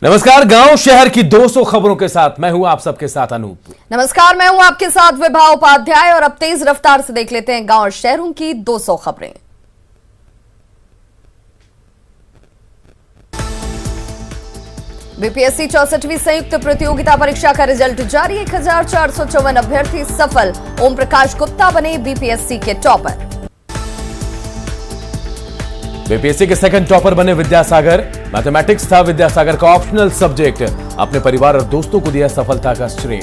नमस्कार, गांव शहर की 200 खबरों के साथ मैं हूं आप सबके साथ अनूप। नमस्कार, मैं हूं आपके साथ विभा उपाध्याय और अब तेज रफ्तार से देख लेते हैं गांव और शहरों की 200 खबरें। बीपीएससी 64वीं संयुक्त प्रतियोगिता परीक्षा का रिजल्ट जारी। 1454 अभ्यर्थी सफल। ओम प्रकाश गुप्ता बने बीपीएससी के टॉपर। बीपीएससी के सेकंड टॉपर बने विद्यासागर। मैथमेटिक्स था विद्यासागर का ऑप्शनल सब्जेक्ट। अपने परिवार और दोस्तों को दिया सफलता का श्रेय।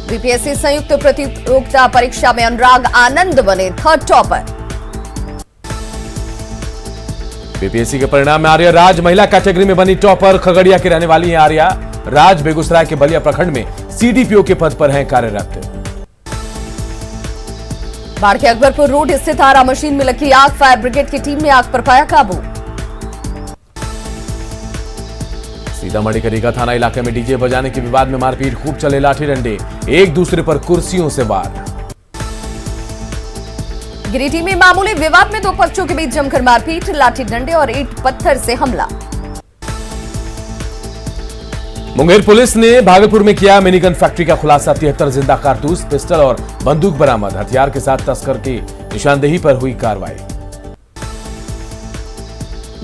बीपीएससी संयुक्त प्रतियोगिता परीक्षा में अनुराग आनंद बने थर्ड टॉपर। बीपीएससी के परिणाम में आर्या राज महिला कैटेगरी में बनी टॉपर। खगड़िया की रहने वाली हैं आर्या राज। बेगूसराय के बलिया प्रखंड में सीडीपीओ के पद पर हैं कार्यरत। बाढ़ के अकबरपुर रोड स्थित आरा मशीन में लगी आग। फायर ब्रिगेड की टीम ने आग पर पाया काबू। सीतामढ़ी के रीगा थाना इलाके में डीजे बजाने के विवाद में मारपीट। खूब चले लाठी डंडे। एक दूसरे पर कुर्सियों से वार। गिरिडीह में मामूली विवाद में दो पक्षों के बीच जमकर मारपीट। लाठी डंडे और ईंट पत्थर से हमला। मुंगेर पुलिस ने भागलपुर में किया मिनीगन फैक्ट्री का खुलासा। 73 जिंदा कारतूस, पिस्टल और बंदूक बरामद। हथियार के साथ तस्कर की निशानदेही पर हुई कार्रवाई।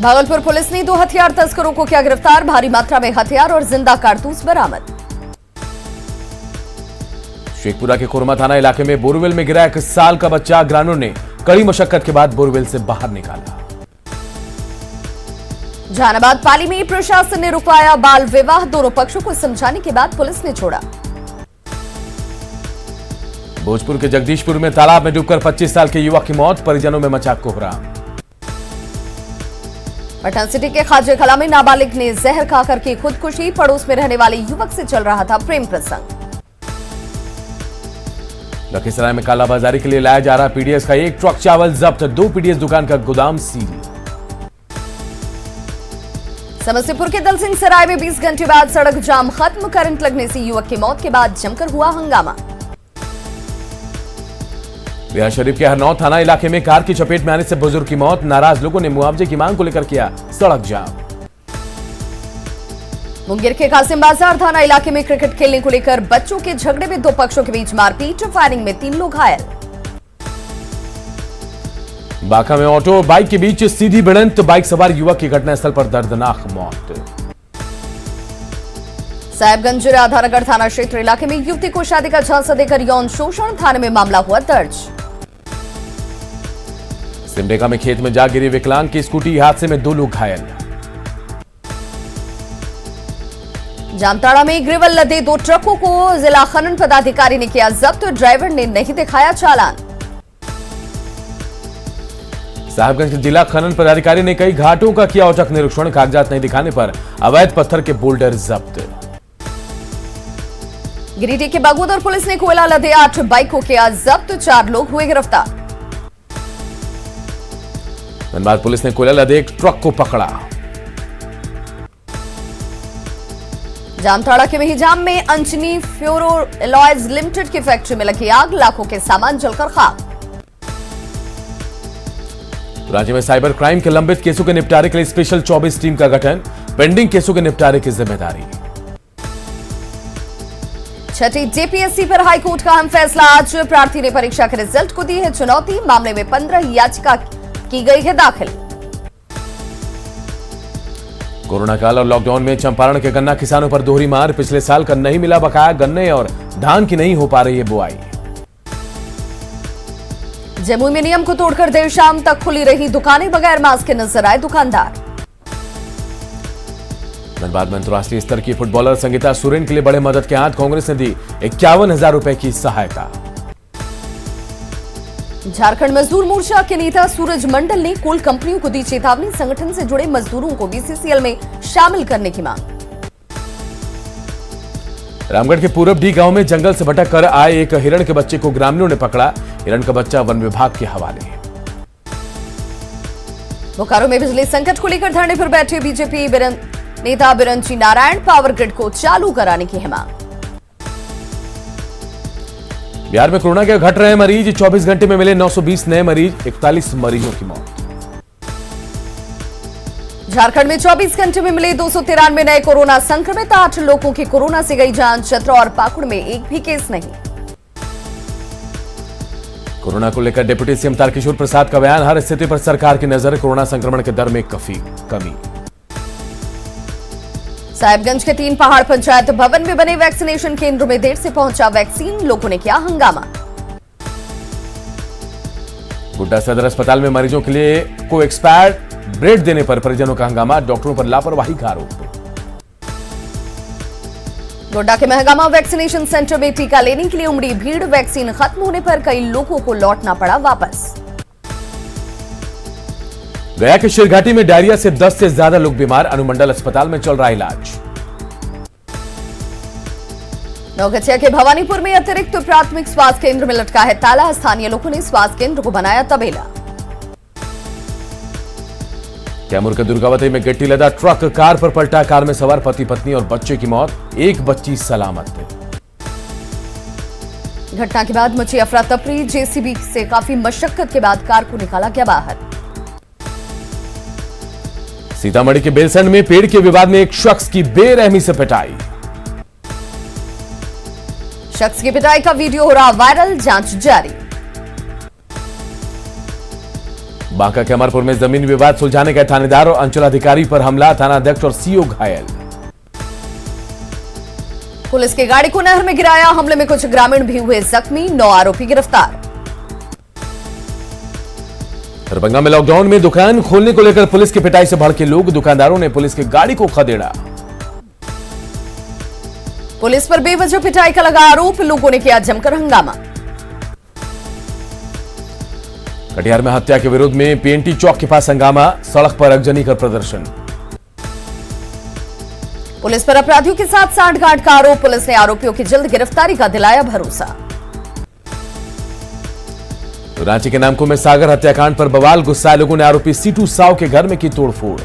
भागलपुर पुलिस ने 2 हथियार तस्करों को किया गिरफ्तार। भारी मात्रा में हथियार और जिंदा कारतूस बरामद। शेखपुरा के कोरमा थाना इलाके में बोरवेल में गिरा 1 साल का बच्चा। ग्रामीणों ने कड़ी मशक्कत के बाद बोरवेल से बाहर निकाला। जहानाबाद पाली में प्रशासन ने रुकवाया बाल विवाह। दोनों पक्षों को समझाने के बाद पुलिस ने छोड़ा। भोजपुर के जगदीशपुर में तालाब में डूबकर 25 साल के युवक की मौत। परिजनों में मचा कोहराम। पटना सिटी के खाजे कला में नाबालिग ने जहर खाकर की खुदकुशी। पड़ोस में रहने वाले युवक से चल रहा था प्रेम प्रसंग। लखीसराय में कालाबाजारी के लिए लाया जा रहा पीडीएस का 1 ट्रक चावल जब्त। 2 पीडीएस दुकान का गोदाम सील। समस्तीपुर के दल सिंह सराय में 20 घंटे बाद सड़क जाम खत्म। करंट लगने से युवक की मौत के बाद जमकर हुआ हंगामा। बिहार शरीफ के हरनौत थाना इलाके में कार की चपेट में आने से बुजुर्ग की मौत। नाराज लोगों ने मुआवजे की मांग को लेकर किया सड़क जाम। मुंगेर के कासिम बाजार थाना इलाके में क्रिकेट खेलने को लेकर बच्चों के झगड़े में 2 पक्षों के बीच मारपीट। फायरिंग में 3 लोग घायल। बांका में ऑटो और बाइक के बीच सीधी भिड़ंत। बाइक सवार युवक की घटनास्थल पर दर्दनाक मौत। साहेबगंज राधानगर थाना क्षेत्र इलाके में युवती को शादी का झांसा देकर यौन शोषण। थाने में मामला हुआ दर्ज। सिमडेगा में खेत में जा गिरी विकलांग की स्कूटी। हादसे में 2 लोग घायल। जामताड़ा में ग्रेवल लदे 2 ट्रकों को जिला खनन पदाधिकारी ने किया जब्त। ड्राइवर ने नहीं दिखाया चालान। साहिबगंज के जिला खनन पदाधिकारी ने कई घाटों का किया औचक निरीक्षण। कागजात नहीं दिखाने पर अवैध पत्थर के बोल्डर जब्त। गिरिडीह के बागोदर पुलिस ने कोयला लदे 8 बाइक को किया जब्त। 4 लोग हुए गिरफ्तार। धनबाद पुलिस ने कोयला लदे 1 ट्रक को पकड़ा। जामताड़ा के मेहिजाम में अंजनी फ्लोरो एलॉयज लिमिटेड की फैक्ट्री में लगी आग। लाखों के सामान जलकर खाक। राज्य में साइबर क्राइम के लंबित केसों के निपटारे के लिए स्पेशल 24 टीम का गठन। पेंडिंग केसों के निपटारे की जिम्मेदारी। छठी जेपीएससी पर हाईकोर्ट का अहम फैसला आज। प्रार्थी ने परीक्षा के रिजल्ट को दी है चुनौती। मामले में 15 याचिका की गई है दाखिल। कोरोना काल और लॉकडाउन में चंपारण के गन्ना किसानों पर दोहरी मार। पिछले साल का नहीं मिला बकाया गन्ने और धान की नहीं हो पा रही है बुआई। जमुई में नियम को तोड़कर देर शाम तक खुली रही दुकानें। बगैर मास्क के नजर आए दुकानदार। धनबाद में अंतर्राष्ट्रीय स्तर की फुटबॉलर संगीता सोरेन के लिए बड़े मदद के हाथ। कांग्रेस ने दी 51,000 रुपए की सहायता। झारखंड मजदूर मोर्चा के नेता सूरज मंडल ने कोल कंपनियों को दी चेतावनी। संगठन से जुड़े मजदूरों को बीसीसीएल में शामिल करने की मांग। रामगढ़ के पूरब डी गांव में जंगल से भटक कर आए एक हिरण के बच्चे को ग्रामीणों ने पकड़ा। हिरण का बच्चा वन विभाग के हवाले। बोकारो में बिजली संकट को लेकर धरने पर बैठे बीजेपी नेता बिरंची नारायण। पावर ग्रिड को चालू कराने की है मांग। बिहार में कोरोना के घट रहे मरीज। 24 घंटे में मिले 920 नए मरीज। 41 मरीजों की मौत। झारखंड में 24 घंटे में मिले 293 नए कोरोना संक्रमित, 8 लोगों की कोरोना से गई जान। चतरा और पाकुड़ में एक भी केस नहीं। कोरोना को लेकर डिप्टी सीएम तारकिशोर प्रसाद का बयान, हर स्थिति पर सरकार की नजर, कोरोना संक्रमण के दर में कमी। साहिबगंज के 3 पहाड़ पंचायत भवन में बने वैक्सीनेशन केंद्र में देर से पहुंचा वैक्सीन, लोगों ने किया हंगामा। गोड्डा सदर अस्पताल में मरीजों के लिए को एक्सपायर्ड ब्रेड देने पर परिजनों का हंगामा, डॉक्टरों पर लापरवाही का आरोप। गोड्डा के महगामा वैक्सीनेशन सेंटर में टीका लेने के लिए उमड़ी भीड़, वैक्सीन खत्म होने पर कई लोगों को लौटना पड़ा वापस। गया के शेरघाटी में डायरिया से 10 से ज्यादा लोग बीमार, अनुमंडल अस्पताल में चल रहा इलाज। नौगछिया के भवानीपुर में अतिरिक्त प्राथमिक स्वास्थ्य केंद्र में लटका है ताला, स्थानीय लोगों ने स्वास्थ्य केंद्र को बनाया तबेला। कैमूर के दुर्गावती में गिट्टी लदा ट्रक कार पर पलटा, कार में सवार पति पत्नी और बच्चे की मौत, एक बच्ची सलामत है। घटना के बाद मची अफरा तफरी, जेसीबी से काफी मशक्कत के बाद कार को निकाला गया बाहर। सीतामढ़ी के बेलसंड में पेड़ के विवाद में एक शख्स की बेरहमी से पिटाई, शख्स की पिटाई का वीडियो हो रहा वायरल, जांच जारी। बांका के अमरपुर में जमीन विवाद सुलझाने गए थानेदार और अंचलाधिकारी पर हमला, थानाध्यक्ष और सीओ घायल। पुलिस की गाड़ी को नहर में गिराया, हमले में कुछ ग्रामीण भी हुए जख्मी, 9 आरोपी गिरफ्तार। दरभंगा में लॉकडाउन में दुकान खोलने को लेकर पुलिस की पिटाई से भड़के लोग, दुकानदारों ने पुलिस की गाड़ी को खदेड़ा। पुलिस पर बेवजह पिटाई का लगा आरोप, लोगों ने किया जमकर हंगामा। कटिहार में हत्या के विरोध में पीएनटी चौक के पास हंगामा, सड़क पर अगजनी कर प्रदर्शन। पुलिस पर अपराधियों के साथ सांठगांठ का आरोप, पुलिस ने आरोपियों की जल्द गिरफ्तारी का दिलाया भरोसा। रांची के नामकुम में सागर हत्याकांड पर बवाल, गुस्साए लोगों ने आरोपी सीटू साव के घर में की तोड़फोड़।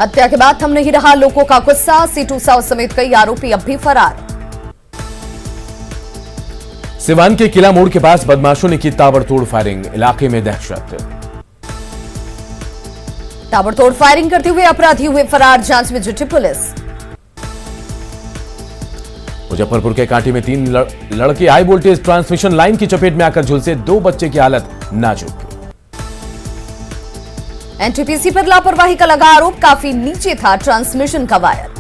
हत्या के बाद थम नहीं रहा लोगों का गुस्सा, सीटू साव समेत कई आरोपी अब भी फरार। सिवान के किला मोड़ के पास बदमाशों ने की ताबड़तोड़ फायरिंग, इलाके में दहशत। ताबड़तोड़ फायरिंग करते हुए अपराधी हुए फरार, जांच में जुटी पुलिस। मुजफ्फरपुर के कांटी में 3 लड़के हाई वोल्टेज ट्रांसमिशन लाइन की चपेट में आकर झुलसे, 2 बच्चे की हालत नाजुक। एनटीपीसी पर लापरवाही का लगा आरोप, काफी नीचे था ट्रांसमिशन का वायर।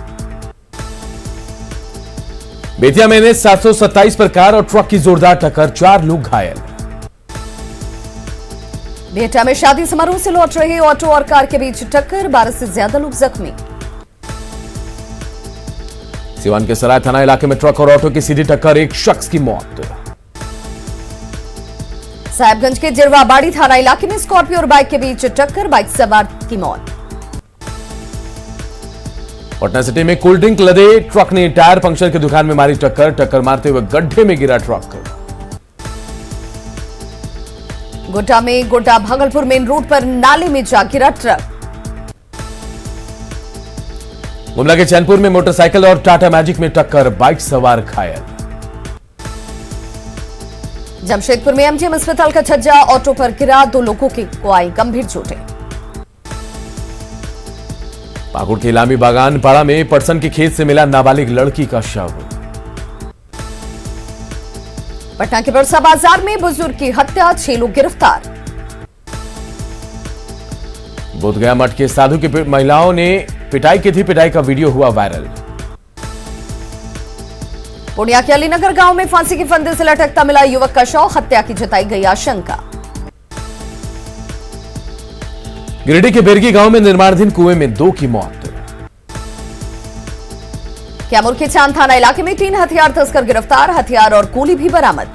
बेतिया में NH 727 पर कार और ट्रक की जोरदार टक्कर, 4 लोग घायल। बेटा में शादी समारोह से लौट रहे ऑटो और कार के बीच टक्कर, 12 से ज्यादा लोग जख्मी। सिवान के सराय थाना इलाके में ट्रक और ऑटो की सीधी टक्कर, एक शख्स की मौत। साहिबगंज के जिरवाबाड़ी थाना इलाके में स्कॉर्पियो और बाइक के बीच टक्कर, बाइक सवार की मौत। पटना सिटी में कोल्ड ड्रिंक लदे ट्रक ने टायर पंक्चर की दुकान में मारी टक्कर, टक्कर मारते हुए गड्ढे में गिरा ट्रक। गोड्डा में गोड्डा भागलपुर मेन रोड पर नाले में जा गिरा ट्रक। गुमला के चैनपुर में मोटरसाइकिल और टाटा मैजिक में टक्कर, बाइक सवार घायल। जमशेदपुर में एमजीएम अस्पताल का छज्जा ऑटो पर गिरा, 2 लोगों को आई गंभीर चोटें। पाकुड़ के इलामी बागान पाड़ा में पटसन के खेत से मिला नाबालिग लड़की का शव। पटना के बरसा बाजार में बुजुर्ग की हत्या, 6 लोग गिरफ्तार। बोधगया मठ के साधु की महिलाओं ने पिटाई की थी, पिटाई का वीडियो हुआ वायरल। पूर्णिया के अलीनगर गांव में फांसी के फंदे से लटकता मिला युवक का शव, हत्या की जताई गई आशंका। गिरिडीह के बेरगी गांव में निर्माणाधीन कुएं में 2 की मौत। कैमूर के चांद थाना इलाके में 3 हथियार तस्कर गिरफ्तार, हथियार और गोली भी बरामद।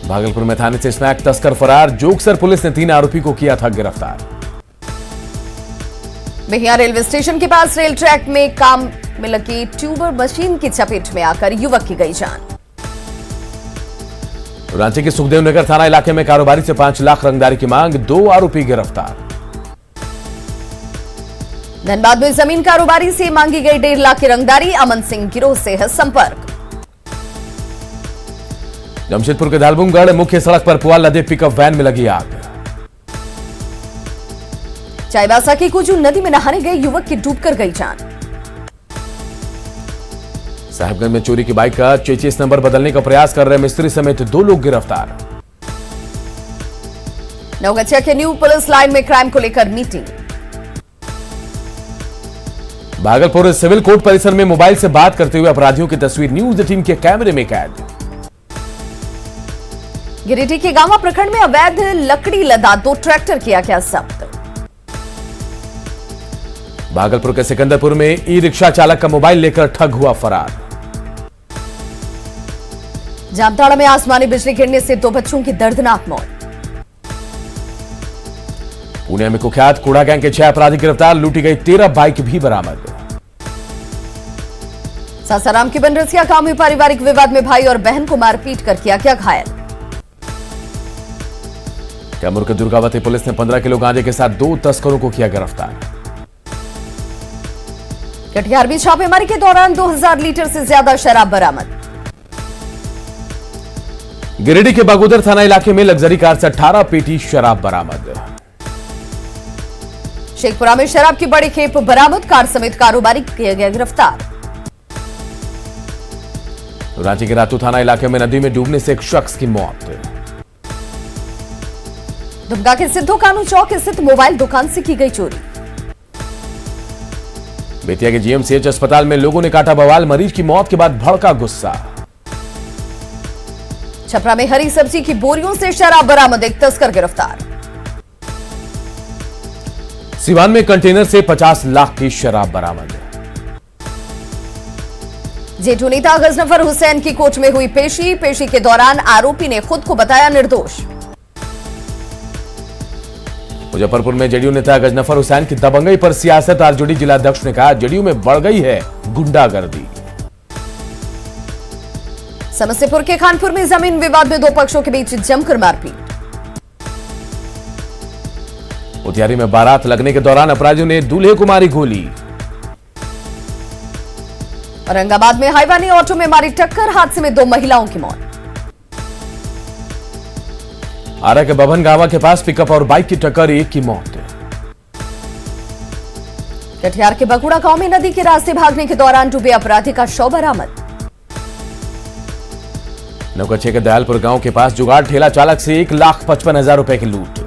भागलपुर में थाने से स्नैक तस्कर फरार, जोगसर पुलिस ने 3 आरोपी को किया था गिरफ्तार। बेहिया रेलवे स्टेशन के पास रेल ट्रैक में काम में लगी ट्यूबर मशीन की चपेट में आकर युवक की गई जान। रांची के सुखदेव नगर थाना इलाके में कारोबारी से 5 लाख रंगदारी की मांग, 2 आरोपी गिरफ्तार। धनबाद में जमीन कारोबारी से मांगी गई 1.5 लाख की रंगदारी, अमन सिंह गिरोह से है संपर्क। जमशेदपुर के दालबुंगगढ़ मुख्य सड़क पर पुआल लदे पिकअप वैन में लगी आग। चाईबासा की कुजू नदी में नहाने गए युवक की डूबकर गई जान। साहिबगंज में चोरी की बाइक का चेचिस नंबर बदलने का प्रयास कर रहे मिस्त्री समेत 2 लोग गिरफ्तार। नवगछिया के न्यू पुलिस लाइन में क्राइम को लेकर मीटिंग। भागलपुर सिविल कोर्ट परिसर में मोबाइल से बात करते हुए अपराधियों की तस्वीर न्यूज 18 के कैमरे में कैद। गिरिडीह के गांवा प्रखंड में अवैध लकड़ी लदा 2 ट्रैक्टर किया गया जब्त। भागलपुर के सिकंदरपुर में ई रिक्शा चालक का मोबाइल लेकर ठग हुआ फरार। जामताड़ा में आसमानी बिजली गिरने से 2 बच्चों की दर्दनाक मौत। पुणे में कुख्यात कूड़ा गैंग के 6 अपराधी गिरफ्तार, लूटी गई 13 बाइक भी बरामद। सासाराम की बनरसिया गांव में पारिवारिक विवाद में भाई और बहन को मारपीट कर किया गया घायल। कैमूर के दुर्गावती पुलिस ने 15 किलो गांजे के साथ 2 तस्करों को किया गिरफ्तार। कटिहार में छापेमारी के दौरान 2000 लीटर से ज्यादा शराब बरामद। गिरिडीह के बागोदर थाना इलाके में लग्जरी कार से 18 पेटी शराब बरामद। शेखपुरा में शराब की बड़ी खेप बरामद, कार समेत कारोबारी किया गया गिरफ्तार। रांची के रातू थाना इलाके में नदी में डूबने से एक शख्स की मौत। दुमका के सिद्धू कानू चौक स्थित मोबाइल दुकान से की गई चोरी। बेतिया के जीएमसीएच अस्पताल में लोगों ने काटा बवाल, मरीज की मौत के बाद भड़का गुस्सा। छपरा में हरी सब्जी की बोरियों से शराब बरामद, एक तस्कर गिरफ्तार। सिवान में कंटेनर से 50 लाख की शराब बरामद। जेठू नेता गजनफर हुसैन की कोर्ट में हुई पेशी के दौरान आरोपी ने खुद को बताया निर्दोष। मुजफ्फरपुर में जेडीयू नेता गजनफर हुसैन की दबंगई पर सियासत, आरजेडी जिलाध्यक्ष ने कहा जेडीयू में बढ़ गई है गुंडागर्दी। समस्तीपुर के खानपुर में जमीन विवाद में 2 पक्षों के बीच जमकर मारपीट। उतियारी में बारात लगने के दौरान अपराधियों ने दूल्हे को मारी गोली। औरंगाबाद में हाईवा ने ऑटो में मारी टक्कर, हादसे में 2 महिलाओं की मौत। आरा के बभन गांवा के पास पिकअप और बाइक की टक्कर, 1 की मौत। कटिहार के बकुड़ा गांव में नदी के रास्ते भागने के दौरान डूबे अपराधी का शव बरामद। नवगछिया के दयालपुर गांव के पास जुगाड़ ठेला चालक से 1,55,000 रुपए की लूट।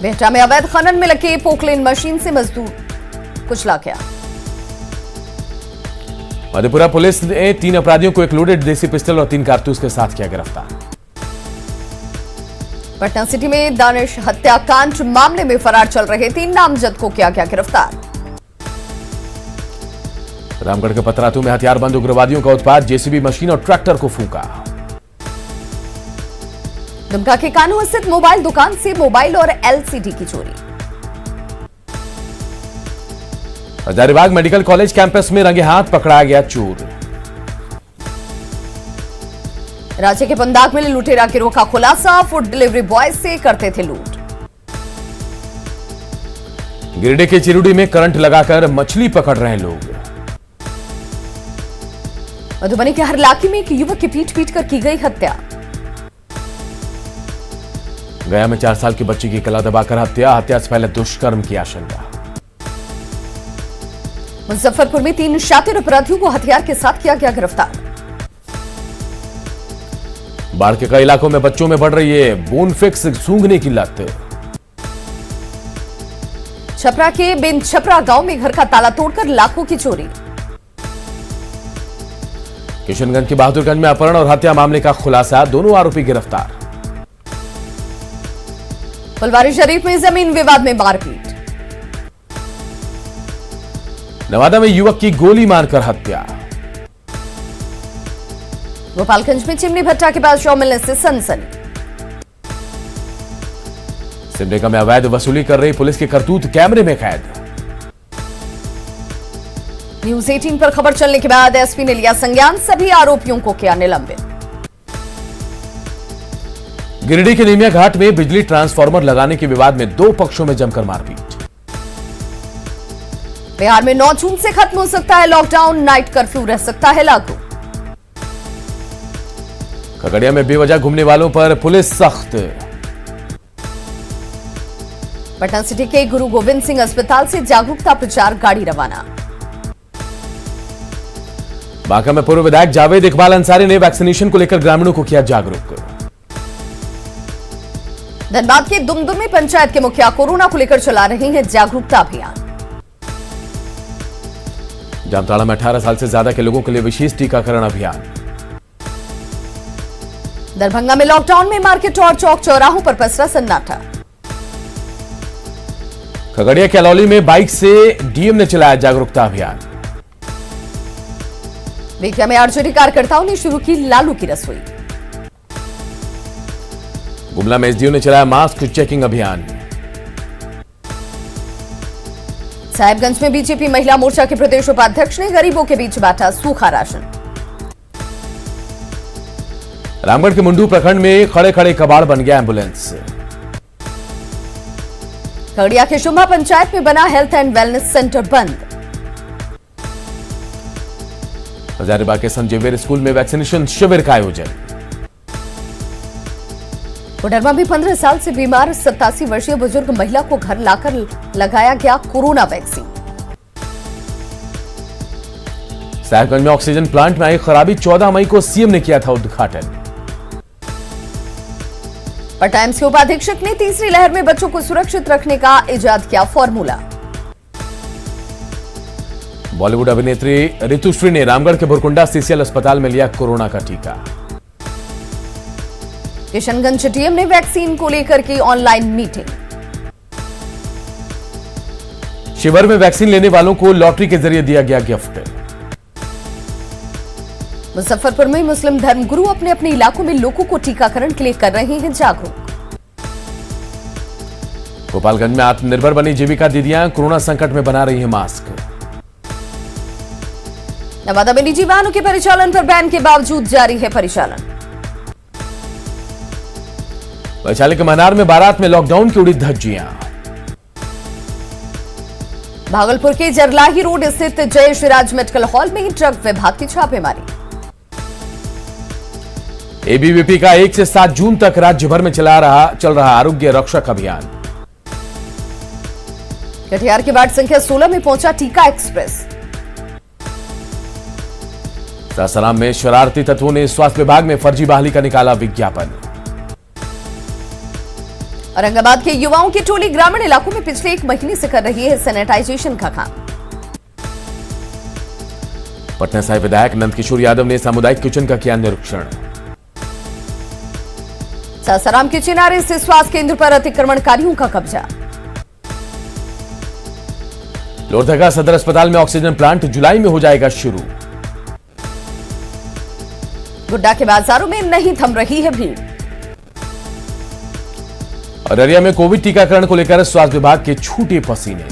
बेहटा में अवैध खनन में लगे पोकलेन मशीन से मजदूर कुचला गया। मधेपुरा पुलिस ने 3 अपराधियों को एक लोडेड देसी पिस्टल और 3 कारतूस के साथ किया गिरफ्तार। पटना सिटी में दानिश हत्याकांड मामले में फरार चल रहे 3 नामजद को किया गया गिरफ्तार। रामगढ़ के पतरातू में हथियारबंद उग्रवादियों का उत्पात, जेसीबी मशीन और ट्रैक्टर को फूंका। दुमका के कानू स्थित मोबाइल दुकान से मोबाइल और एलसीडी की चोरी। हजारीबाग मेडिकल कॉलेज कैंपस में रंगे हाथ पकड़ा गया चोर। राज्य के पंदाग में लुटेरा गिरोह का खुलासा, फूड डिलीवरी बॉय से करते थे लूट। गिरिडीह के चिरुडी में करंट लगाकर मछली पकड़ रहे लोग। मधुबनी के हरलाकी में एक युवक की पीट कर की गई हत्या। गया में 4 साल की बच्ची की गला दबाकर हत्या से पहले दुष्कर्म की आशंका। मुजफ्फरपुर में 3 शातिर अपराधियों को हथियार के साथ किया गया गिरफ्तार। बाढ़ के कई इलाकों में बच्चों में बढ़ रही है बोनफिक्स सूंघने की लत। छपरा के बिन छपरा गांव में घर का ताला तोड़कर लाखों की चोरी। किशनगंज के बहादुरगंज में अपहरण और हत्या मामले का खुलासा, दोनों आरोपी गिरफ्तार। फुलवारी शरीफ में जमीन विवाद में मारपीट। नवादा में युवक की गोली मारकर हत्या। गोपालगंज में चिमनी भट्टा के पास शव मिलने से सनसनी। सिमडेगा में अवैध वसूली कर रही पुलिस के करतूत कैमरे में कैद। न्यूज 18 पर खबर चलने के बाद एसपी ने लिया संज्ञान, सभी आरोपियों को किया निलंबित। गिरिडीह के निमिया घाट में बिजली ट्रांसफार्मर लगाने के विवाद में 2 पक्षों में जमकर मारपीट। बिहार में 9 जून से खत्म हो सकता है लॉकडाउन, नाइट कर्फ्यू रह सकता है लागू। खगड़िया में बेवजह घूमने वालों पर पुलिस सख्त। पटना सिटी के गुरु गोविंद सिंह अस्पताल से जागरूकता प्रचार गाड़ी रवाना। बांका में पूर्व विधायक जावेद इकबाल अंसारी ने वैक्सीनेशन को लेकर ग्रामीणों को किया जागरूक। धनबाद के दुमदुमी पंचायत के मुखिया कोरोना को लेकर चला रहे हैं जागरूकता अभियान। जामताड़ा में 18 साल से ज्यादा के लोगों के लिए विशेष टीकाकरण अभियान। दरभंगा में लॉकडाउन में मार्केट और चौक चौराहों पर पसरा सन्नाटा। खगड़िया के अलौली में बाइक से डीएम ने चलाया जागरूकता अभियान। बेतिया में आरजेडी कार्यकर्ताओं ने शुरू की लालू की रसोई। गुमला में एसडीओ ने चलाया मास्क चेकिंग अभियान। साहिबगंज में बीजेपी महिला मोर्चा के प्रदेश उपाध्यक्ष ने गरीबों के बीच बांटा सूखा राशन। रामगढ़ के मुंडू प्रखंड में खड़े खड़े कबाड़ बन गया एम्बुलेंस। खगड़िया के शुंभा पंचायत में बना हेल्थ एंड वेलनेस सेंटर बंद। हजारीबाग के संत जेवियर स्कूल में वैक्सीनेशन शिविर का आयोजन। कोडरमा में 15 साल से बीमार 87 वर्षीय बुजुर्ग महिला को घर लाकर लगाया गया कोरोना वैक्सीन। साहिबगंज में ऑक्सीजन प्लांट में आई खराबी 14 मई को सीएम ने किया था उद्घाटन। टाइम्स के उपाधीक्षक ने तीसरी लहर में बच्चों को सुरक्षित रखने का इजाद किया फॉर्मूला। बॉलीवुड अभिनेत्री ऋतुश्री ने रामगढ़ के भुरकुंडा सीसीएल अस्पताल में लिया कोरोना का टीका। किशनगंज डीएम ने वैक्सीन को लेकर की ऑनलाइन मीटिंग। शिविर में वैक्सीन लेने वालों को लॉटरी के जरिए दिया गया गिफ्ट। मुजफ्फरपुर में मुस्लिम धर्मगुरु अपने अपने इलाकों में लोगों को टीकाकरण के लिए कर रहे हैं जागरूक। गोपालगंज में आत्मनिर्भर बनी जीविका दीदियां कोरोना संकट में बना रही हैं मास्क। नवादा में निजी वाहनों के परिचालन पर बैन के बावजूद जारी है परिचालन। वैशाली के मनार में बारात में लॉकडाउन की उड़ी धज्जियां। भागलपुर के जरलाही रोड स्थित जय श्रीराज मेडिकल हॉल में ट्रक विभाग की छापेमारी। एबीवीपी का 1 से 7 जून तक राज्य भर में चल रहा आरोग्य रक्षक अभियान। कटिहार के वार्ड संख्या 16 में पहुंचा टीका एक्सप्रेस। सासाराम में शरारती तत्वों ने स्वास्थ्य विभाग में फर्जी बहाली का निकाला विज्ञापन। औरंगाबाद के युवाओं की टोली ग्रामीण इलाकों में पिछले 1 महीने से कर रही है सैनिटाइजेशन का काम। पटना साहिब विधायक नंदकिशोर यादव ने सामुदायिक किचन का किया निरीक्षण। सासाराम के चिनारे से स्वास्थ्य केंद्र पर अतिक्रमणकारियों का कब्जा। लोहरदगा सदर अस्पताल में ऑक्सीजन प्लांट जुलाई में हो जाएगा शुरू। गुड्डा के बाजारों में नहीं थम रही है भीड़। अररिया में कोविड टीकाकरण को लेकर स्वास्थ्य विभाग के छूटे पसीने।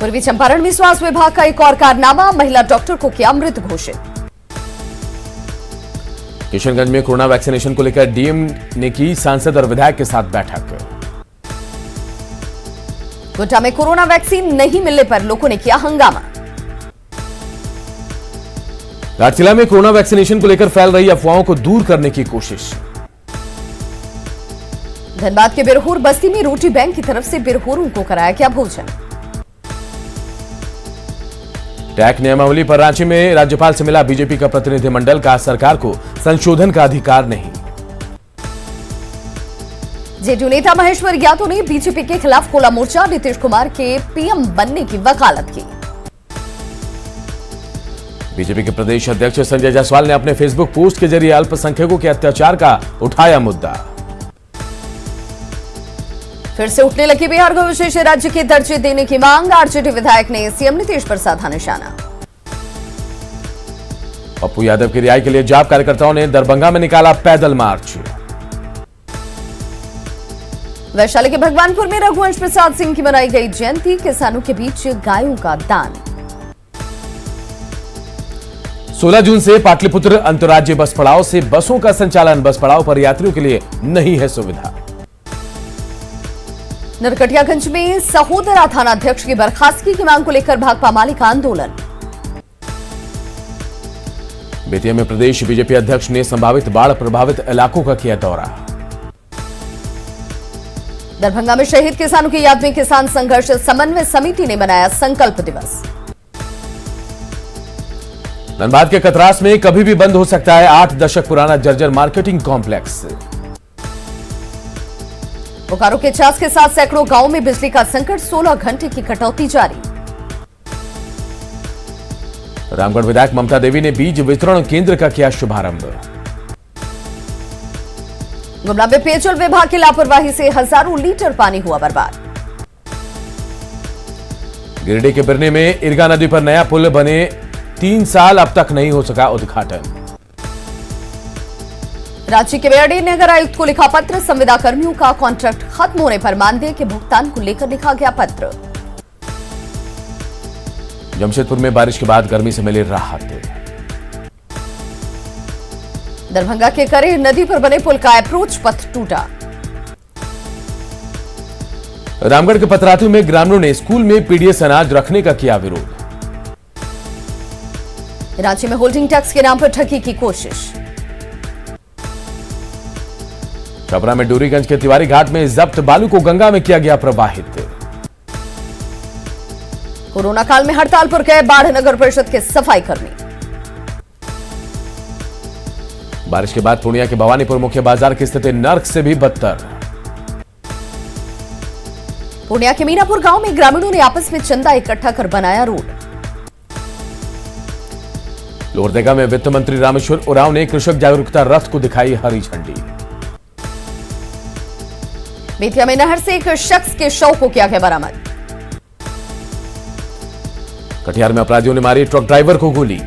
पूर्वी चंपारण में स्वास्थ्य विभाग का एक और कारनामा, महिला डॉक्टर को किया मृत घोषित। किशनगंज में कोरोना वैक्सीनेशन को लेकर डीएम ने की सांसद और विधायक के साथ बैठक। गोड्डा में कोरोना वैक्सीन नहीं मिलने पर लोगों ने किया हंगामा। घाटशिला में कोरोना वैक्सीनेशन को लेकर फैल रही अफवाहों को दूर करने की कोशिश। धनबाद के बिरहोर बस्ती में रोटी बैंक की तरफ से बिरहोरों को कराया गया भोजन। टैक्स नियमावली पर रांची में राज्यपाल से मिला बीजेपी का प्रतिनिधिमंडल, का सरकार को संशोधन का अधिकार नहीं। जेडीयू नेता महेश्वर यादव ने बीजेपी के खिलाफ खोला मोर्चा, नीतीश कुमार के पीएम बनने की वकालत की। बीजेपी के प्रदेश अध्यक्ष संजय जायसवाल ने अपने फेसबुक पोस्ट के जरिए अल्पसंख्यकों के अत्याचार का उठाया मुद्दा। फिर से उठने लगी बिहार को विशेष राज्य के दर्जे देने की मांग, आरजेडी विधायक ने सीएम नीतीश पर साधा निशाना। पप्पू यादव की रिहाई के लिए जाप कार्यकर्ताओं ने दरभंगा में निकाला पैदल मार्च। वैशाली के भगवानपुर में रघुवंश प्रसाद सिंह की मनाई गई जयंती, किसानों के बीच गायों का दान। 16 जून से पाटलिपुत्र अंतर्राज्यीय बस पड़ाव से बसों का संचालन, बस पड़ाव पर यात्रियों के लिए नहीं है सुविधा। नरकटियागंज में सहोदरा थानाध्यक्ष की बर्खास्तगी की मांग को लेकर भाकपा माले का आंदोलन। बेतिया में प्रदेश बीजेपी अध्यक्ष ने संभावित बाढ़ प्रभावित इलाकों का किया दौरा। दरभंगा में शहीद किसानों की याद में किसान संघर्ष समन्वय समिति ने मनाया संकल्प दिवस। धनबाद के कतरास में कभी भी बंद हो सकता है 8 दशक पुराना जर्जर मार्केटिंग कॉम्प्लेक्स। बोकारो के चास के साथ सैकड़ों गांवों में बिजली का संकट, 16 घंटे की कटौती जारी। रामगढ़ विधायक ममता देवी ने बीज वितरण केंद्र का किया शुभारंभ। गुमला में पेयजल विभाग की लापरवाही से हजारों लीटर पानी हुआ बर्बाद। गिरिडीह के बिरने में इरगा नदी पर नया पुल बने 3 साल अब तक नहीं हो सका उद्घाटन। रांची के बेअडी नगर आयुक्त को लिखा पत्र, संविदा कर्मियों का कॉन्ट्रैक्ट खत्म होने पर मानदेय के भुगतान को लेकर लिखा गया पत्र। जमशेदपुर में बारिश के बाद गर्मी से मिली राहत। दरभंगा के करेह नदी पर बने पुल का अप्रोच पथ टूटा। रामगढ़ के पतरातू में ग्रामीणों ने स्कूल में पीडीएस अनाज रखने का किया विरोध। रांची में होल्डिंग टैक्स के नाम पर ठगी की कोशिश। छपरा में डोरीगंज के तिवारी घाट में जब्त बालू को गंगा में किया गया प्रवाहित। कोरोना काल में हड़ताल पर गए बाढ़ नगर परिषद के सफाई कर्मी। बारिश के बाद पूर्णिया के भवानीपुर मुख्य बाजार की स्थिति नर्क से भी बदतर। पूर्णिया के मीनापुर गांव में ग्रामीणों ने आपस में चंदा इकट्ठा कर बनाया रोड। लोहरदगा में वित्त मंत्री रामेश्वर उरांव ने कृषक जागरूकता रथ को दिखाई हरी झंडी। बेतिया में नहर से एक शख्स के शव को किया गया बरामद। कटिहार में अपराधियों ने मारी ट्रक ड्राइवर को गोली।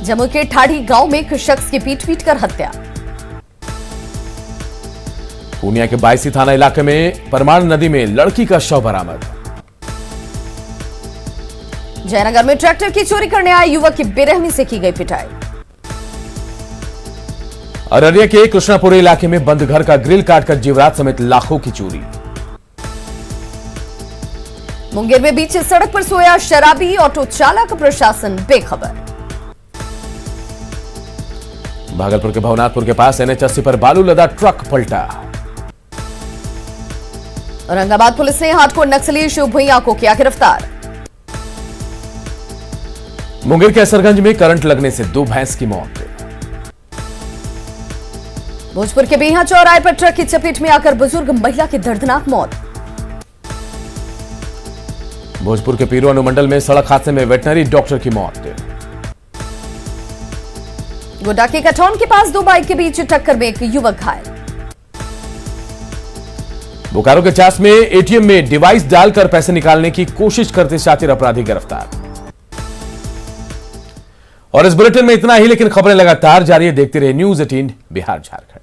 जम्मू के ठाड़ी गांव में एक शख्स की पीट कर हत्या। पूर्णिया के बायसी थाना इलाके में परमाण नदी में लड़की का शव बरामद। जयनगर में ट्रैक्टर की चोरी करने आए युवक की बेरहमी से की गई पिटाई। अररिया के कृष्णापुरी इलाके में बंद घर का ग्रिल काटकर जेवरात समेत लाखों की चोरी। मुंगेर में बीच सड़क पर सोया शराबी ऑटो चालक, प्रशासन बेखबर। भागलपुर के भवनाथपुर के पास NH80 पर बालू लदा ट्रक पलटा। औरंगाबाद पुलिस ने हार्डकोर नक्सली शिव भुइया को किया गिरफ्तार। मुंगेर के असरगंज में करंट लगने से 2 भैंस की मौत। भोजपुर के बिहा चौराहे पर ट्रक की चपेट में आकर बुजुर्ग महिला की दर्दनाक मौत। भोजपुर के पीरो अनुमंडल में सड़क हादसे में वेटनरी डॉक्टर की मौत। गोड्डा के कटौन के पास 2 बाइक के बीच टक्कर में एक युवक घायल। बोकारो के चास में एटीएम में डिवाइस डालकर पैसे निकालने की कोशिश करते शातिर अपराधी गिरफ्तार। और इस बुलेटिन में इतना ही, लेकिन खबरें लगातार जारी है। देखते रहिए न्यूज़ 18 बिहार झारखंड।